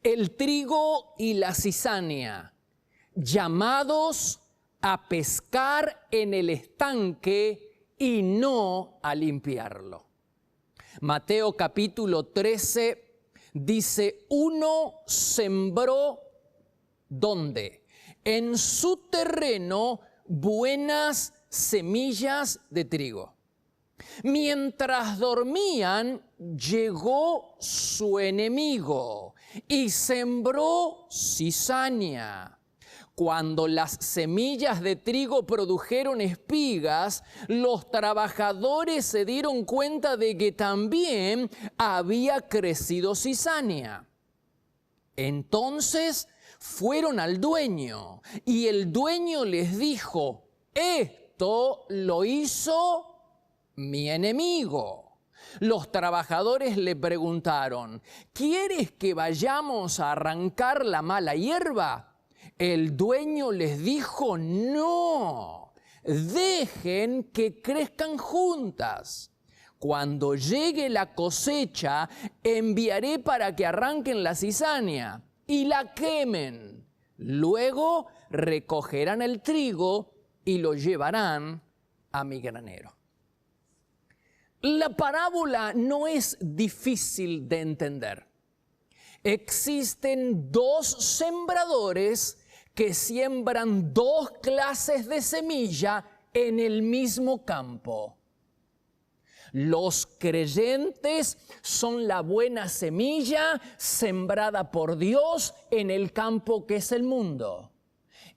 el trigo y la cizaña, llamados a pescar en el estanque y no a limpiarlo. Mateo capítulo 13 dice, uno sembró, ¿dónde? En su terreno buenas semillas de trigo. Mientras dormían, llegó su enemigo y sembró cizaña. Cuando las semillas de trigo produjeron espigas, los trabajadores se dieron cuenta de que también había crecido cizaña. Entonces fueron al dueño y el dueño les dijo, esto lo hizo mi enemigo. Los trabajadores le preguntaron, ¿quieres que vayamos a arrancar la mala hierba? El dueño les dijo, no, dejen que crezcan juntas. Cuando llegue la cosecha, enviaré para que arranquen la cizaña y la quemen. Luego recogerán el trigo y lo llevarán a mi granero. La parábola no es difícil de entender. Existen dos sembradores que siembran dos clases de semilla en el mismo campo. Los creyentes son la buena semilla sembrada por Dios en el campo que es el mundo.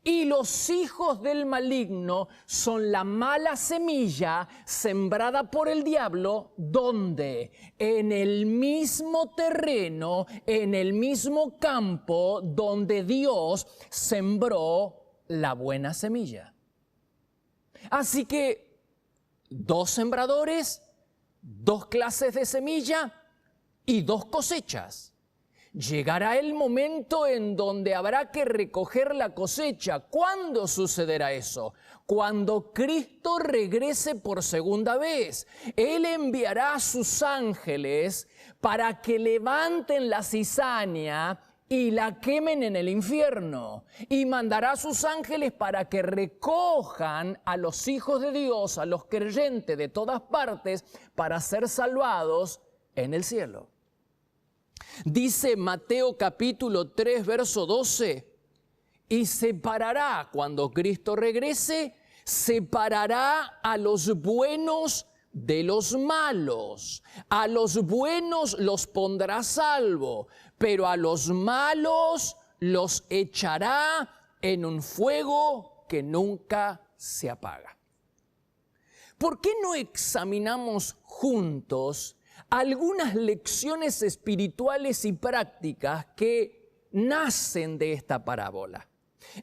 Y los hijos del maligno son la mala semilla sembrada por el diablo, ¿dónde? En el mismo terreno, en el mismo campo donde Dios sembró la buena semilla. Así que, dos sembradores, dos clases de semilla y dos cosechas. Llegará el momento en donde habrá que recoger la cosecha. ¿Cuándo sucederá eso? Cuando Cristo regrese por segunda vez. Él enviará a sus ángeles para que levanten la cizaña y la quemen en el infierno. Y mandará a sus ángeles para que recojan a los hijos de Dios, a los creyentes de todas partes, para ser salvados en el cielo. Dice Mateo capítulo 3, verso 12, y separará, cuando Cristo regrese, separará a los buenos de los malos. A los buenos los pondrá a salvo, pero a los malos los echará en un fuego que nunca se apaga. ¿Por qué no examinamos juntos algunas lecciones espirituales y prácticas que nacen de esta parábola?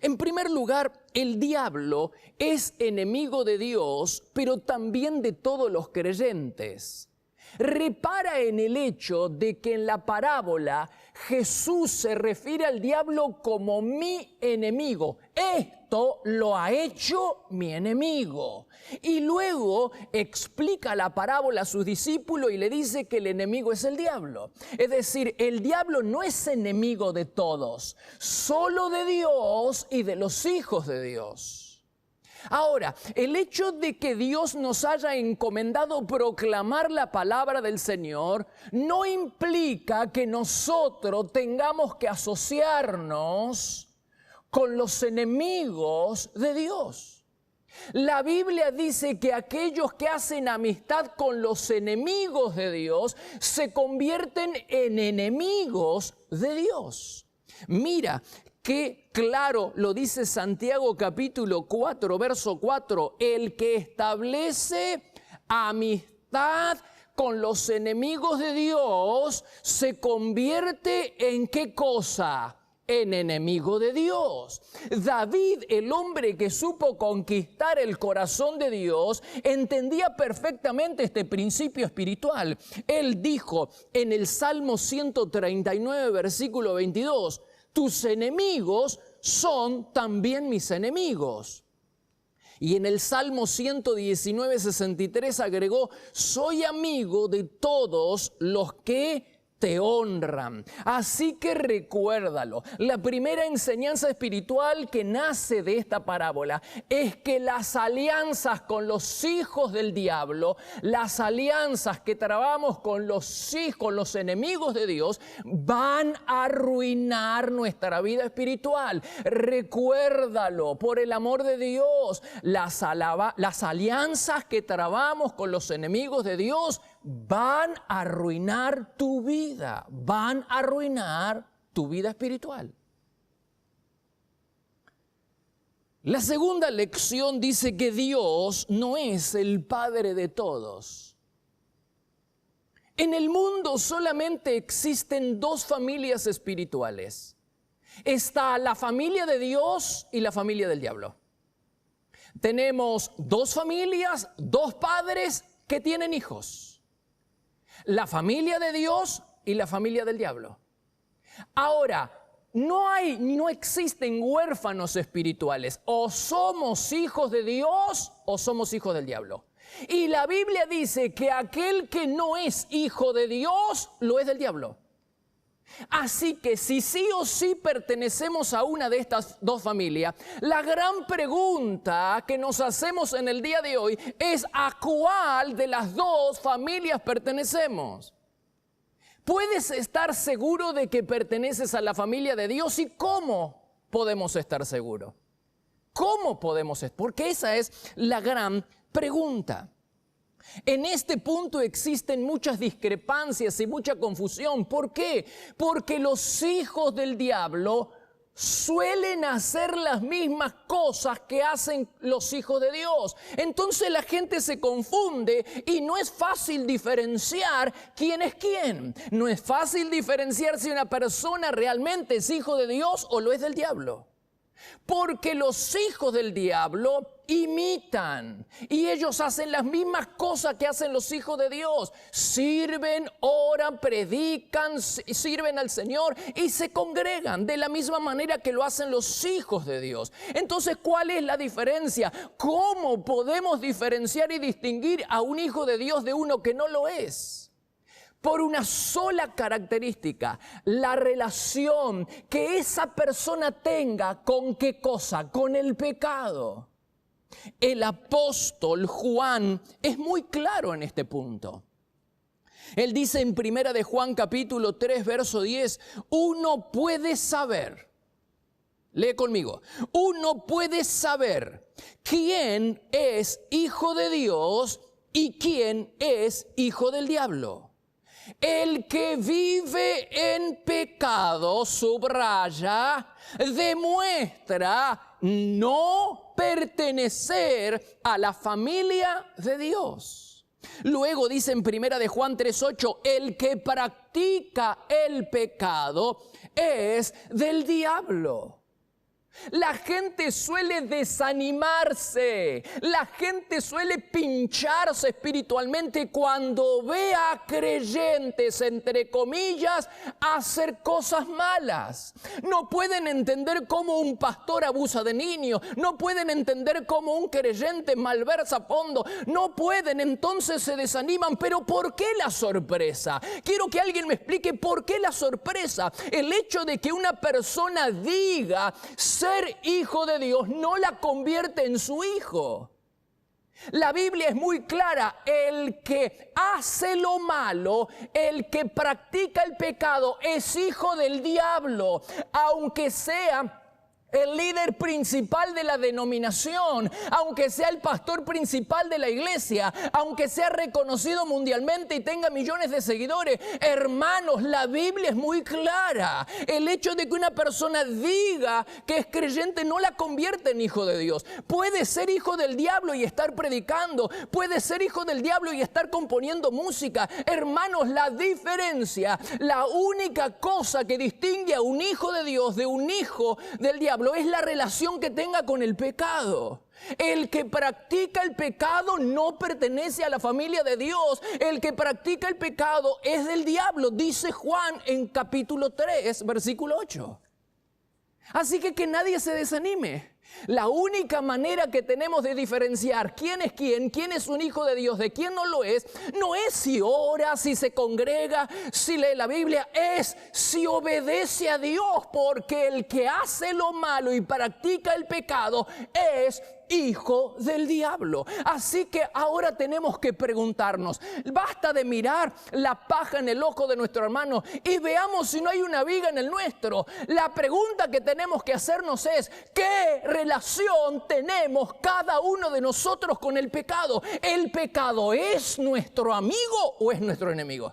En primer lugar, el diablo es enemigo de Dios, pero también de todos los creyentes. Repara en el hecho de que en la parábola Jesús se refiere al diablo como mi enemigo. Esto lo ha hecho mi enemigo. Y luego explica la parábola a sus discípulos y le dice que el enemigo es el diablo. Es decir, el diablo no es enemigo de todos, solo de Dios y de los hijos de Dios. Ahora, el hecho de que Dios nos haya encomendado proclamar la palabra del Señor no implica que nosotros tengamos que asociarnos con los enemigos de Dios. La Biblia dice que aquellos que hacen amistad con los enemigos de Dios se convierten en enemigos de Dios. Mira, qué claro lo dice Santiago capítulo 4, verso 4. El que establece amistad con los enemigos de Dios se convierte en ¿qué cosa? En enemigo de Dios. David, el hombre que supo conquistar el corazón de Dios, entendía perfectamente este principio espiritual. Él dijo en el Salmo 139, versículo 22, tus enemigos son también mis enemigos. Y en el Salmo 119, 63 agregó, soy amigo de todos los que te honran. Así que recuérdalo. La primera enseñanza espiritual que nace de esta parábola es que las alianzas con los hijos del diablo, las alianzas que trabamos con los hijos, los enemigos de Dios, van a arruinar nuestra vida espiritual. Recuérdalo, por el amor de Dios. Las alianzas que trabamos con los enemigos de Dios van a arruinar tu vida, van a arruinar tu vida espiritual. La segunda lección dice que Dios no es el Padre de todos. En el mundo solamente existen dos familias espirituales. Está la familia de Dios y la familia del diablo. Tenemos dos familias, dos padres que tienen hijos. La familia de Dios y la familia del diablo. Ahora, no existen huérfanos espirituales. O somos hijos de Dios o somos hijos del diablo. Y la Biblia dice que aquel que no es hijo de Dios, lo es del diablo. Así que si sí o sí pertenecemos a una de estas dos familias, la gran pregunta que nos hacemos en el día de hoy es ¿a cuál de las dos familias pertenecemos? ¿Puedes estar seguro de que perteneces a la familia de Dios? ¿Y cómo podemos estar seguros? ¿Cómo podemos estar? Porque esa es la gran pregunta. En este punto existen muchas discrepancias y mucha confusión. ¿Por qué? Porque los hijos del diablo suelen hacer las mismas cosas que hacen los hijos de Dios. Entonces la gente se confunde y no es fácil diferenciar quién es quién. No es fácil diferenciar si una persona realmente es hijo de Dios o lo es del diablo. Porque los hijos del diablo imitan y ellos hacen las mismas cosas que hacen los hijos de Dios. Sirven, oran, predican, sirven al Señor y se congregan de la misma manera que lo hacen los hijos de Dios. Entonces, ¿cuál es la diferencia? ¿Cómo podemos diferenciar y distinguir a un hijo de Dios de uno que no lo es? Por una sola característica, la relación que esa persona tenga con ¿qué cosa? Con el pecado. El apóstol Juan es muy claro en este punto. Él dice en 1 de Juan capítulo 3 verso 10, uno puede saber, lee conmigo, uno puede saber quién es hijo de Dios y quién es hijo del diablo. El que vive en pecado, subraya, demuestra no pertenecer a la familia de Dios. Luego dice en 1 de Juan 3:8, el que practica el pecado es del diablo. La gente suele desanimarse, la gente suele pincharse espiritualmente cuando ve a creyentes, entre comillas, hacer cosas malas. No pueden entender cómo un pastor abusa de niños, no pueden entender cómo un creyente malversa fondos, no pueden, entonces se desaniman. Pero ¿por qué la sorpresa? Quiero que alguien me explique por qué la sorpresa. El hecho de que una persona diga ser hijo de Dios no la convierte en su hijo. La Biblia es muy clara, el que hace lo malo, el que practica el pecado es hijo del diablo, aunque sea el líder principal de la denominación, aunque sea el pastor principal de la iglesia, aunque sea reconocido mundialmente y tenga millones de seguidores. Hermanos, la Biblia es muy clara. El hecho de que una persona diga que es creyente no la convierte en hijo de Dios. Puede ser hijo del diablo y estar predicando, puede ser hijo del diablo y estar componiendo música. Hermanos, la diferencia, la única cosa que distingue a un hijo de Dios de un hijo del diablo es la relación que tenga con el pecado. El que practica el pecado no pertenece a la familia de Dios. El que practica el pecado es del diablo, dice Juan en capítulo 3, versículo 8. Así que nadie se desanime. La única manera que tenemos de diferenciar quién es un hijo de Dios, de quién no lo es, no es si ora, si se congrega, si lee la Biblia, es si obedece a Dios, porque el que hace lo malo y practica el pecado es hijo del diablo. Así que ahora tenemos que preguntarnos, basta de mirar la paja en el ojo de nuestro hermano y veamos si no hay una viga en el nuestro. La pregunta que tenemos que hacernos es, ¿qué relación tenemos cada uno de nosotros con el pecado? ¿El pecado es nuestro amigo o es nuestro enemigo?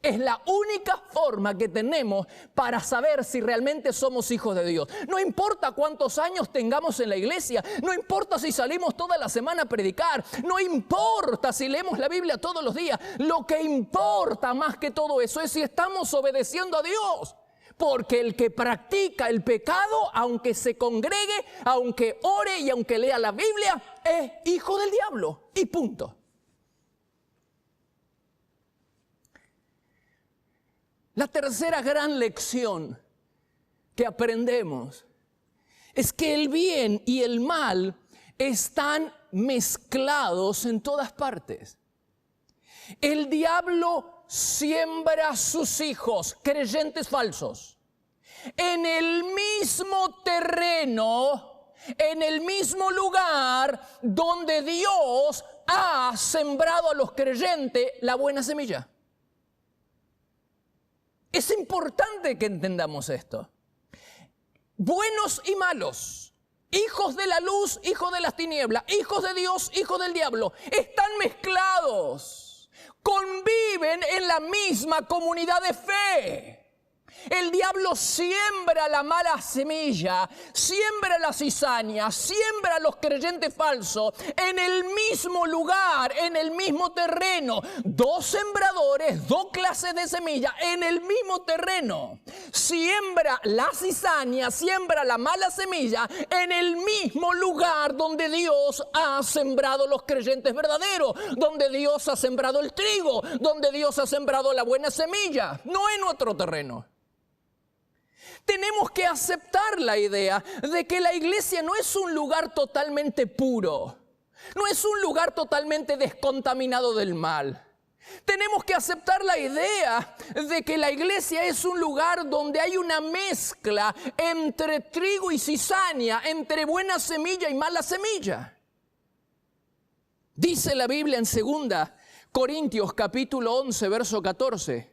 Es la única forma que tenemos para saber si realmente somos hijos de Dios. No importa cuántos años tengamos en la iglesia, no importa si salimos toda la semana a predicar, no importa si leemos la Biblia todos los días. Lo que importa más que todo eso es si estamos obedeciendo a Dios. Porque el que practica el pecado, aunque se congregue, aunque ore y aunque lea la Biblia, es hijo del diablo. Y punto. La tercera gran lección que aprendemos es que el bien y el mal están mezclados en todas partes. El diablo siembra a sus hijos, creyentes falsos, en el mismo terreno, en el mismo lugar donde Dios ha sembrado a los creyentes la buena semilla. Es importante que entendamos esto. Buenos y malos, hijos de la luz, hijos de las tinieblas, hijos de Dios, hijos del diablo, están mezclados, conviven en la misma comunidad de fe. El diablo siembra la mala semilla, siembra la cizaña, siembra a los creyentes falsos en el mismo lugar, en el mismo terreno. Dos sembradores, dos clases de semilla en el mismo terreno. Siembra la cizaña, siembra la mala semilla en el mismo lugar donde Dios ha sembrado los creyentes verdaderos, donde Dios ha sembrado el trigo, donde Dios ha sembrado la buena semilla, no en otro terreno. Tenemos que aceptar la idea de que la iglesia no es un lugar totalmente puro, no es un lugar totalmente descontaminado del mal. Tenemos que aceptar la idea de que la iglesia es un lugar donde hay una mezcla entre trigo y cizaña, entre buena semilla y mala semilla. Dice la Biblia en 2 Corintios capítulo 11, verso 14.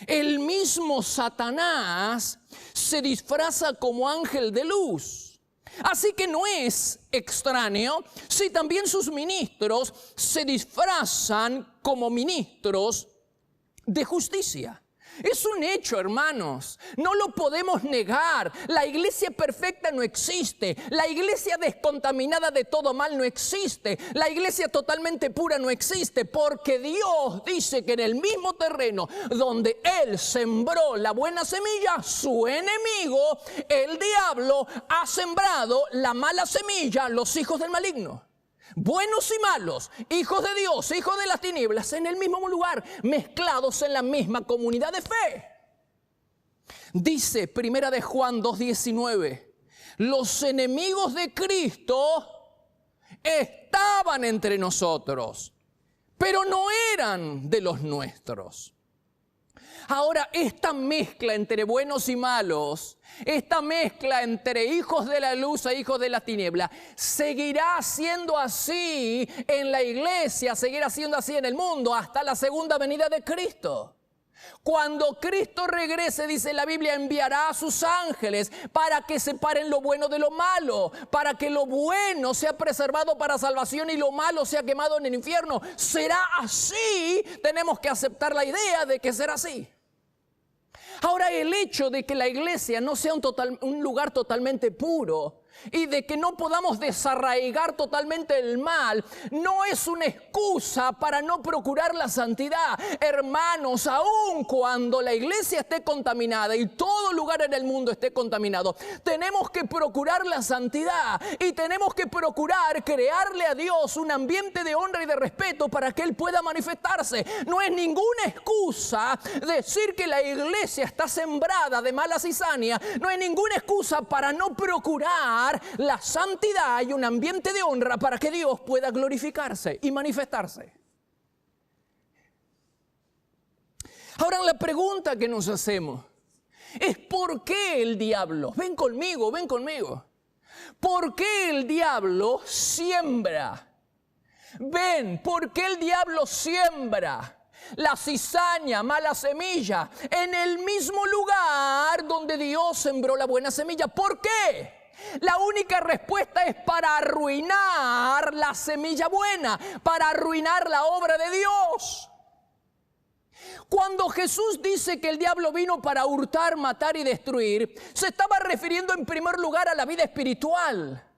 El mismo Satanás se disfraza como ángel de luz. Así que no es extraño si también sus ministros se disfrazan como ministros de justicia. Es un hecho, hermanos, no lo podemos negar. La iglesia perfecta no existe. La iglesia descontaminada de todo mal no existe. La iglesia totalmente pura no existe, porque Dios dice que en el mismo terreno donde Él sembró la buena semilla, su enemigo, el diablo, ha sembrado la mala semilla, los hijos del maligno. Buenos y malos, hijos de Dios, hijos de las tinieblas, en el mismo lugar, mezclados en la misma comunidad de fe. Dice 1 de Juan 2:19, los enemigos de Cristo estaban entre nosotros, pero no eran de los nuestros. Ahora, esta mezcla entre buenos y malos, esta mezcla entre hijos de la luz e hijos de la tiniebla, seguirá siendo así en la iglesia, seguirá siendo así en el mundo hasta la segunda venida de Cristo. Cuando Cristo regrese, dice la Biblia, enviará a sus ángeles para que separen lo bueno de lo malo, para que lo bueno sea preservado para salvación y lo malo sea quemado en el infierno. Será así, tenemos que aceptar la idea de que será así. Ahora, el hecho de que la iglesia no sea un lugar totalmente puro y de que no podamos desarraigar totalmente el mal, no es una excusa para no procurar la santidad. Hermanos, aun cuando la iglesia esté contaminada y todo lugar en el mundo esté contaminado, tenemos que procurar la santidad y tenemos que procurar crearle a Dios un ambiente de honra y de respeto para que Él pueda manifestarse. No es ninguna excusa decir que la iglesia está sembrada de mala cizaña, no es ninguna excusa para no procurar crear la santidad y un ambiente de honra para que Dios pueda glorificarse y manifestarse. Ahora la pregunta que nos hacemos es ¿por qué el diablo? Ven conmigo. ¿Por qué el diablo siembra? ¿Por qué el diablo siembra la cizaña, mala semilla, en el mismo lugar donde Dios sembró la buena semilla? ¿Por qué? La única respuesta es para arruinar la semilla buena, para arruinar la obra de Dios. Cuando Jesús dice que el diablo vino para hurtar, matar y destruir, se estaba refiriendo en primer lugar a la vida espiritual.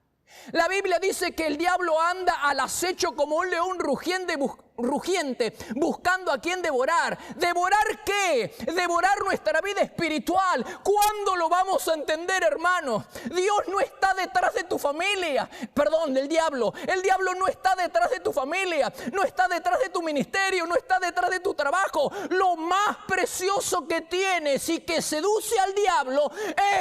La Biblia dice que el diablo anda al acecho como un león rugiente, buscando a quien devorar. ¿Devorar qué? Devorar nuestra vida espiritual. ¿Cuándo lo vamos a entender, hermanos? Dios no está detrás de tu familia. El diablo. El diablo no está detrás de tu familia. No está detrás de tu ministerio. No está detrás de tu trabajo. Lo más precioso que tienes y que seduce al diablo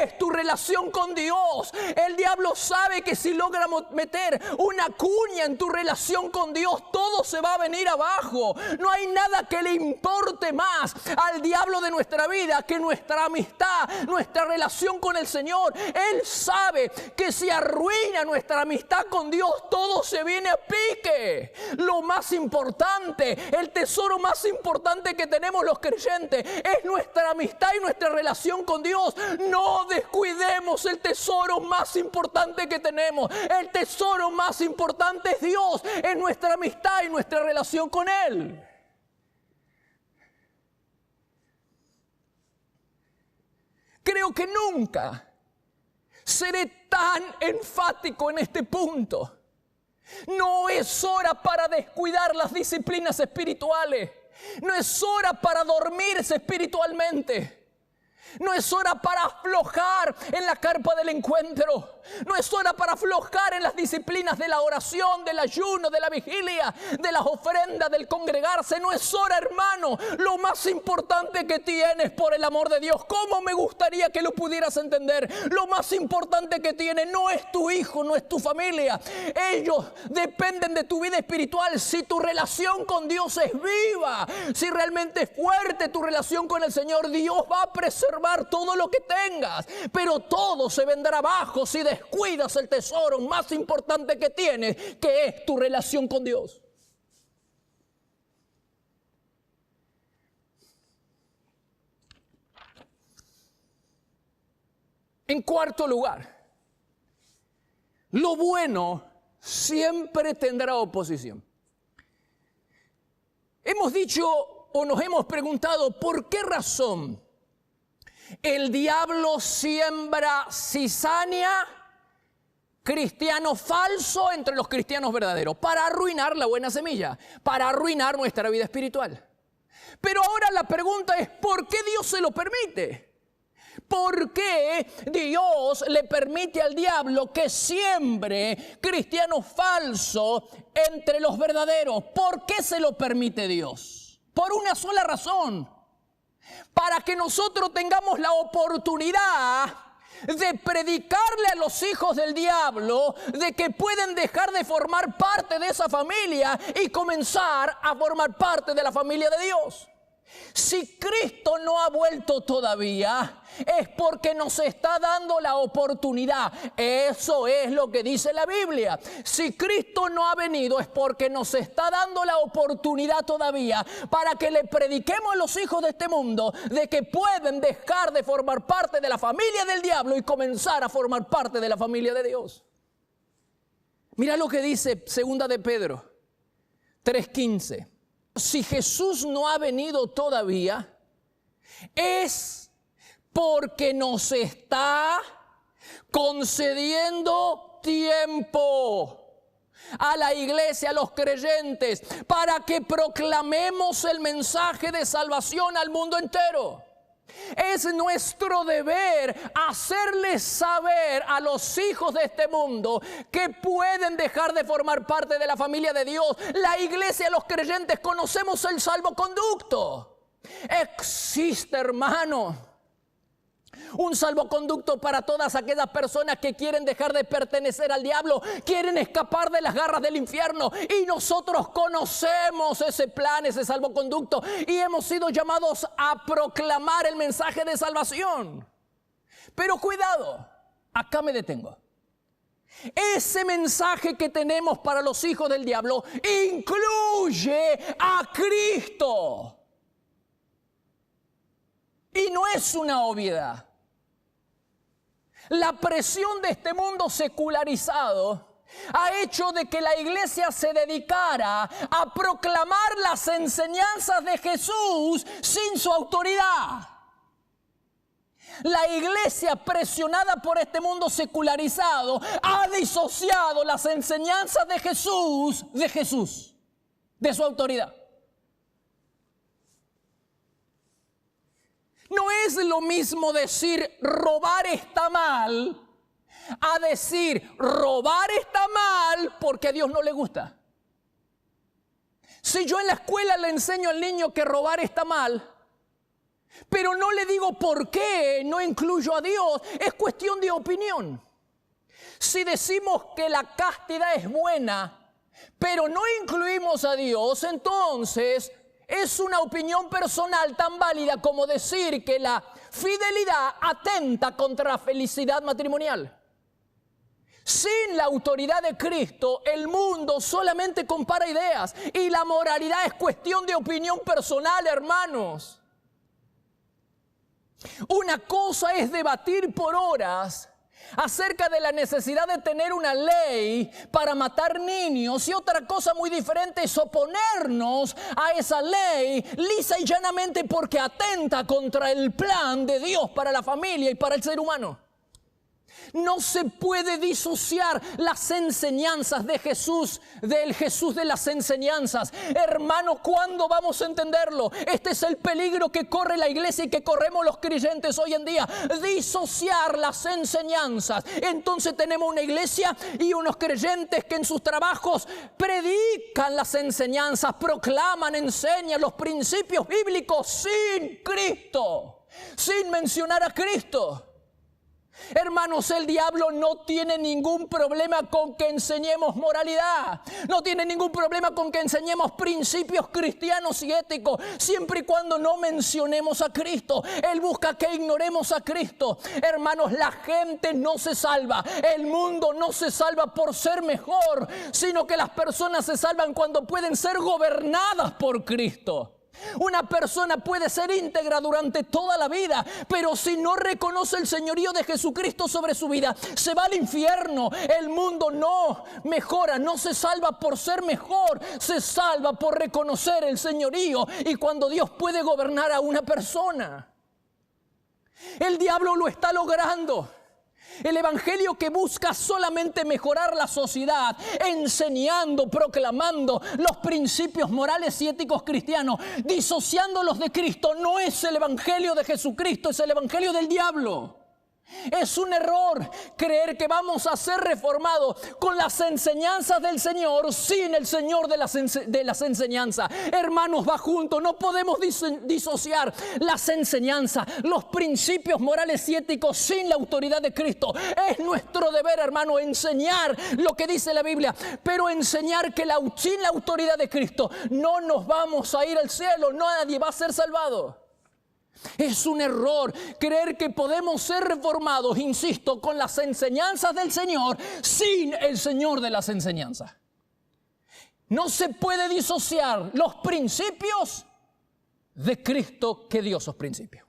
es tu relación con Dios. El diablo sabe que si logra meter una cuña en tu relación con Dios, todo se va a venir abajo. No hay nada que le importe más al diablo de nuestra vida que nuestra amistad, nuestra relación con el Señor. Él sabe que si arruina nuestra amistad con Dios, todo se viene a pique. Lo más importante, el tesoro más importante que tenemos los creyentes es nuestra amistad y nuestra relación con Dios. No descuidemos el tesoro más importante que tenemos. El tesoro más importante es Dios, es nuestra amistad y nuestra relación con Él. Creo que nunca seré tan enfático en este punto. No es hora para descuidar las disciplinas espirituales. No es hora para dormirse espiritualmente. No es hora para aflojar en la carpa del encuentro. No es hora para aflojar en las disciplinas de la oración, del ayuno, de la vigilia, de las ofrendas, del congregarse. No es hora, hermano. Lo más importante que tienes, por el amor de Dios, ¿cómo me gustaría que lo pudieras entender? Lo más importante que tienes no es tu hijo, no es tu familia. Ellos dependen de tu vida espiritual. Si tu relación con Dios es viva, si realmente es fuerte tu relación con el Señor, Dios va a preservar todo lo que tengas, pero todo se vendrá abajo si descuidas el tesoro más importante que tienes, que es tu relación con Dios. En cuarto lugar, lo bueno siempre tendrá oposición. Hemos dicho o nos hemos preguntado por qué razón el diablo siembra cizaña, cristiano falso entre los cristianos verdaderos, para arruinar la buena semilla, para arruinar nuestra vida espiritual. Pero ahora la pregunta es, ¿por qué Dios se lo permite? ¿Por qué Dios le permite al diablo que siembre cristianos falsos entre los verdaderos? ¿Por qué se lo permite Dios? Por una sola razón. Para que nosotros tengamos la oportunidad de predicarle a los hijos del diablo de que pueden dejar de formar parte de esa familia y comenzar a formar parte de la familia de Dios. Si Cristo no ha vuelto todavía, es porque nos está dando la oportunidad. Eso es lo que dice la Biblia. Si Cristo no ha venido, es porque nos está dando la oportunidad todavía para que le prediquemos a los hijos de este mundo de que pueden dejar de formar parte de la familia del diablo y comenzar a formar parte de la familia de Dios. Mira lo que dice 2 de Pedro 3:15. Si Jesús no ha venido todavía, es porque nos está concediendo tiempo a la iglesia, a los creyentes, para que proclamemos el mensaje de salvación al mundo entero. Es nuestro deber hacerles saber a los hijos de este mundo que pueden dejar de formar parte de la familia de Dios. La iglesia, los creyentes, conocemos el salvoconducto. Existe, hermano, Un salvoconducto para todas aquellas personas que quieren dejar de pertenecer al diablo, quieren escapar de las garras del infierno. Y nosotros conocemos ese plan, ese salvoconducto, y hemos sido llamados a proclamar el mensaje de salvación. Pero cuidado, acá me detengo. Ese mensaje que tenemos para los hijos del diablo incluye a Cristo. Y no es una obviedad. La presión de este mundo secularizado ha hecho de que la iglesia se dedicara a proclamar las enseñanzas de Jesús sin su autoridad. La iglesia, presionada por este mundo secularizado, ha disociado las enseñanzas de Jesús, de su autoridad. No es lo mismo decir robar está mal a decir robar está mal porque a Dios no le gusta. Si yo en la escuela le enseño al niño que robar está mal, pero no le digo por qué no incluyo a Dios, es cuestión de opinión. Si decimos que la castidad es buena, pero no incluimos a Dios, entonces es una opinión personal tan válida como decir que la fidelidad atenta contra la felicidad matrimonial. Sin la autoridad de Cristo, el mundo solamente compara ideas y la moralidad es cuestión de opinión personal, hermanos. Una cosa es debatir por horas acerca de la necesidad de tener una ley para matar niños, y otra cosa muy diferente es oponernos a esa ley lisa y llanamente porque atenta contra el plan de Dios para la familia y para el ser humano. No se puede disociar las enseñanzas de Jesús del Jesús de las enseñanzas. Hermanos, ¿cuándo vamos a entenderlo? Este es el peligro que corre la iglesia y que corremos los creyentes hoy en día. Disociar las enseñanzas. Entonces tenemos una iglesia y unos creyentes que en sus trabajos predican las enseñanzas, proclaman, enseñan los principios bíblicos sin Cristo, sin mencionar a Cristo. Hermanos, el diablo no tiene ningún problema con que enseñemos moralidad. No tiene ningún problema con que enseñemos principios cristianos y éticos, siempre y cuando no mencionemos a Cristo. Él busca que ignoremos a Cristo. Hermanos, la gente no se salva. El mundo no se salva por ser mejor, sino que las personas se salvan cuando pueden ser gobernadas por Cristo. Una persona puede ser íntegra durante toda la vida, pero si no reconoce el señorío de Jesucristo sobre su vida, se va al infierno. El mundo no mejora, no se salva por ser mejor, se salva por reconocer el señorío y cuando Dios puede gobernar a una persona. El diablo lo está logrando. El evangelio que busca solamente mejorar la sociedad, enseñando, proclamando los principios morales y éticos cristianos, disociándolos de Cristo, no es el evangelio de Jesucristo, es el evangelio del diablo. Es un error creer que vamos a ser reformados con las enseñanzas del Señor sin el Señor de las enseñanzas. Hermanos, va junto. No podemos disociar las enseñanzas, los principios morales y éticos sin la autoridad de Cristo. Es nuestro deber, hermano, enseñar lo que dice la Biblia, pero enseñar que sin la autoridad de Cristo no nos vamos a ir al cielo, nadie va a ser salvado. Es un error creer que podemos ser reformados, insisto, con las enseñanzas del Señor sin el Señor de las enseñanzas. No se puede disociar los principios de Cristo que dio esos principios.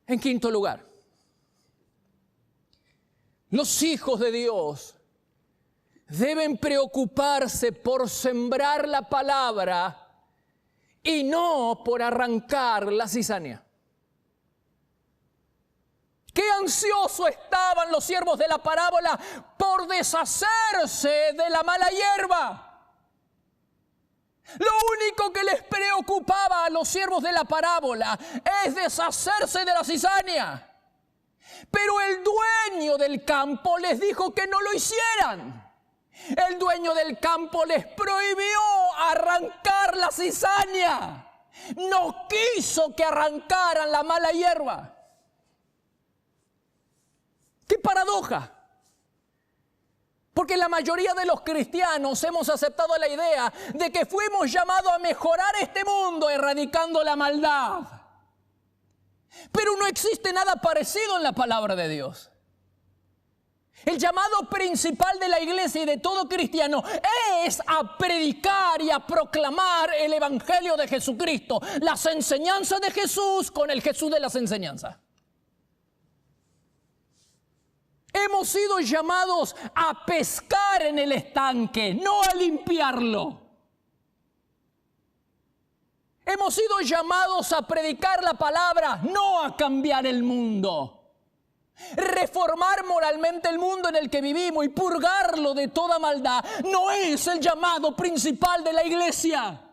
En quinto lugar, los hijos de Dios deben preocuparse por sembrar la palabra y no por arrancar la cizaña. Qué ansiosos estaban los siervos de la parábola por deshacerse de la mala hierba. Lo único que les preocupaba a los siervos de la parábola es deshacerse de la cizaña. Pero el dueño del campo les dijo que no lo hicieran. El dueño del campo les prohibió arrancar la cizaña. No quiso que arrancaran la mala hierba. ¡Qué paradoja! Porque la mayoría de los cristianos hemos aceptado la idea de que fuimos llamados a mejorar este mundo erradicando la maldad. Pero no existe nada parecido en la palabra de Dios. El llamado principal de la iglesia y de todo cristiano es a predicar y a proclamar el evangelio de Jesucristo, las enseñanzas de Jesús con el Jesús de las enseñanzas. Hemos sido llamados a pescar en el estanque, no a limpiarlo. Hemos sido llamados a predicar la palabra, no a cambiar el mundo. Reformar moralmente el mundo en el que vivimos y purgarlo de toda maldad no es el llamado principal de la iglesia.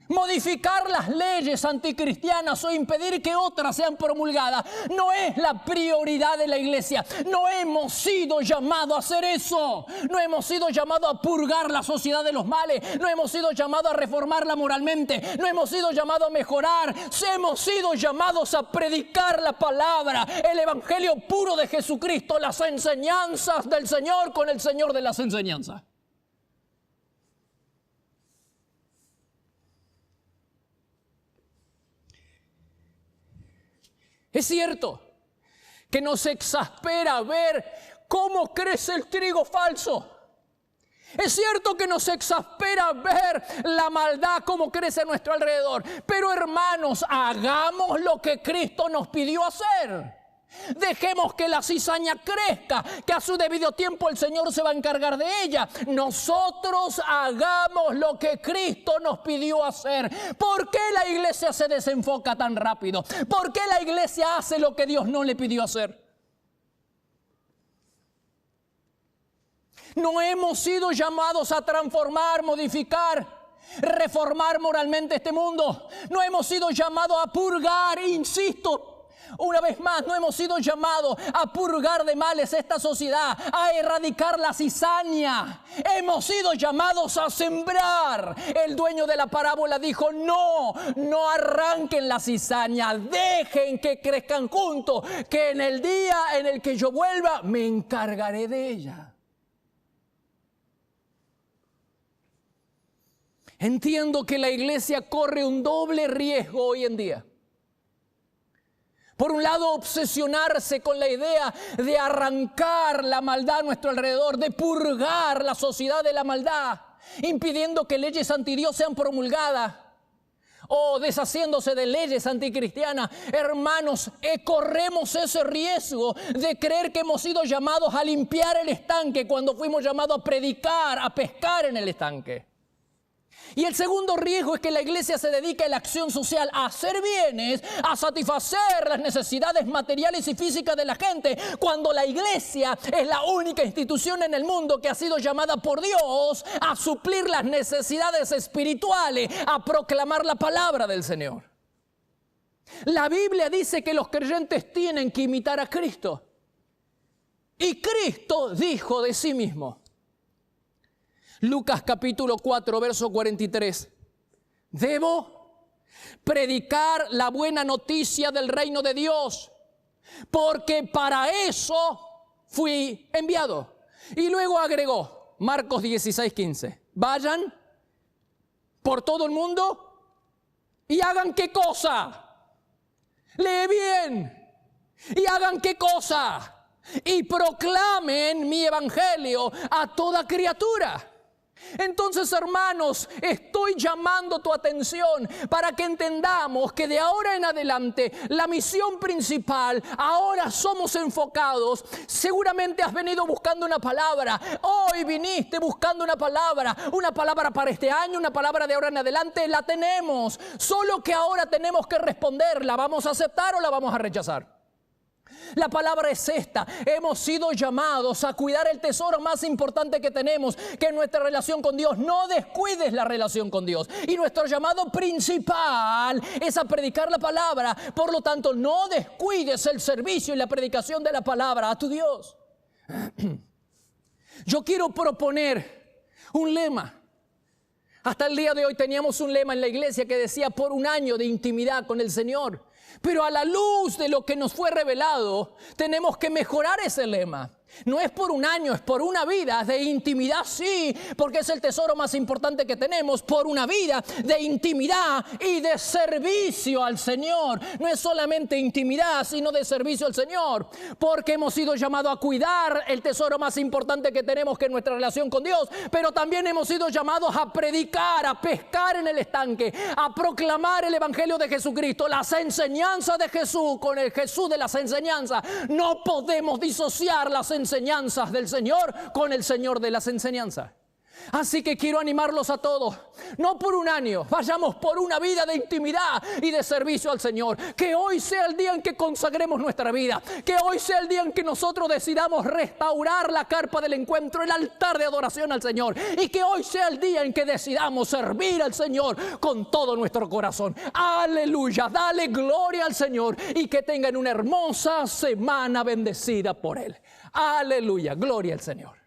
Modificar las leyes anticristianas o impedir que otras sean promulgadas no es la prioridad de la iglesia. No hemos sido llamados a hacer eso. No hemos sido llamados a purgar la sociedad de los males. No hemos sido llamados a reformarla moralmente. No hemos sido llamados a mejorar. Hemos sido llamados a predicar la palabra, el evangelio puro de Jesucristo, las enseñanzas del Señor con el Señor de las enseñanzas. Es cierto que nos exaspera ver cómo crece el trigo falso. Es cierto que nos exaspera ver la maldad cómo crece a nuestro alrededor. Pero hermanos, hagamos lo que Cristo nos pidió hacer. Dejemos que la cizaña crezca, que a su debido tiempo el Señor se va a encargar de ella. Nosotros hagamos lo que Cristo nos pidió hacer. ¿Por qué la iglesia se desenfoca tan rápido? ¿Por qué la iglesia hace lo que Dios no le pidió hacer? No hemos sido llamados a transformar, modificar, reformar moralmente este mundo. No hemos sido llamados a purgar, insisto. Una vez más, no hemos sido llamados a purgar de males esta sociedad, a erradicar la cizaña. Hemos sido llamados a sembrar. El dueño de la parábola dijo, no arranquen la cizaña, dejen que crezcan juntos, que en el día en el que yo vuelva me encargaré de ella. Entiendo que la iglesia corre un doble riesgo hoy en día. Por un lado, obsesionarse con la idea de arrancar la maldad a nuestro alrededor, de purgar la sociedad de la maldad, impidiendo que leyes antidios sean promulgadas o deshaciéndose de leyes anticristianas. Hermanos, corremos ese riesgo de creer que hemos sido llamados a limpiar el estanque cuando fuimos llamados a predicar, a pescar en el estanque. Y el segundo riesgo es que la iglesia se dedique a la acción social, a hacer bienes, a satisfacer las necesidades materiales y físicas de la gente, cuando la iglesia es la única institución en el mundo que ha sido llamada por Dios a suplir las necesidades espirituales, a proclamar la palabra del Señor. La Biblia dice que los creyentes tienen que imitar a Cristo. Y Cristo dijo de sí mismo, Lucas capítulo 4, verso 43. Debo predicar la buena noticia del reino de Dios, porque para eso fui enviado. Y luego agregó, Marcos 16, 15. Vayan por todo el mundo y hagan ¿qué cosa? Lee bien. Y hagan ¿qué cosa? Y proclamen mi evangelio a toda criatura. Entonces, hermanos, estoy llamando tu atención para que entendamos que de ahora en adelante la misión principal, ahora somos enfocados. Seguramente has venido buscando una palabra. Hoy viniste buscando una palabra para este año, una palabra de ahora en adelante. La tenemos, solo que ahora tenemos que responder. ¿La vamos a aceptar o la vamos a rechazar? La palabra es esta: hemos sido llamados a cuidar el tesoro más importante que tenemos, que es nuestra relación con Dios. No descuides la relación con Dios. Y nuestro llamado principal es a predicar la palabra. Por lo tanto, no descuides el servicio y la predicación de la palabra a tu Dios. Yo quiero proponer un lema Hasta el día de hoy teníamos un lema en la iglesia que decía por un año de intimidad con el Señor. Pero a la luz de lo que nos fue revelado, tenemos que mejorar ese lema. No es por un año, es por una vida de intimidad, sí, porque es el tesoro más importante que tenemos, por una vida de intimidad y de servicio al Señor. No es solamente intimidad, sino de servicio al Señor, porque hemos sido llamados a cuidar el tesoro más importante que tenemos, que es nuestra relación con Dios, pero también hemos sido llamados a predicar, a pescar en el estanque, a proclamar el Evangelio de Jesucristo, las enseñanzas de Jesús, con el Jesús de las enseñanzas. No podemos disociar las enseñanzas del Señor con el Señor de las enseñanzas. Así que quiero animarlos a todos, no por un año, vayamos por una vida de intimidad y de servicio al Señor. Que hoy sea el día en que consagremos nuestra vida, que hoy sea el día en que nosotros decidamos restaurar la carpa del encuentro, el altar de adoración al Señor, y que hoy sea el día en que decidamos servir al Señor con todo nuestro corazón. Aleluya, dale gloria al Señor y que tengan una hermosa semana bendecida por Él. Aleluya, gloria al Señor.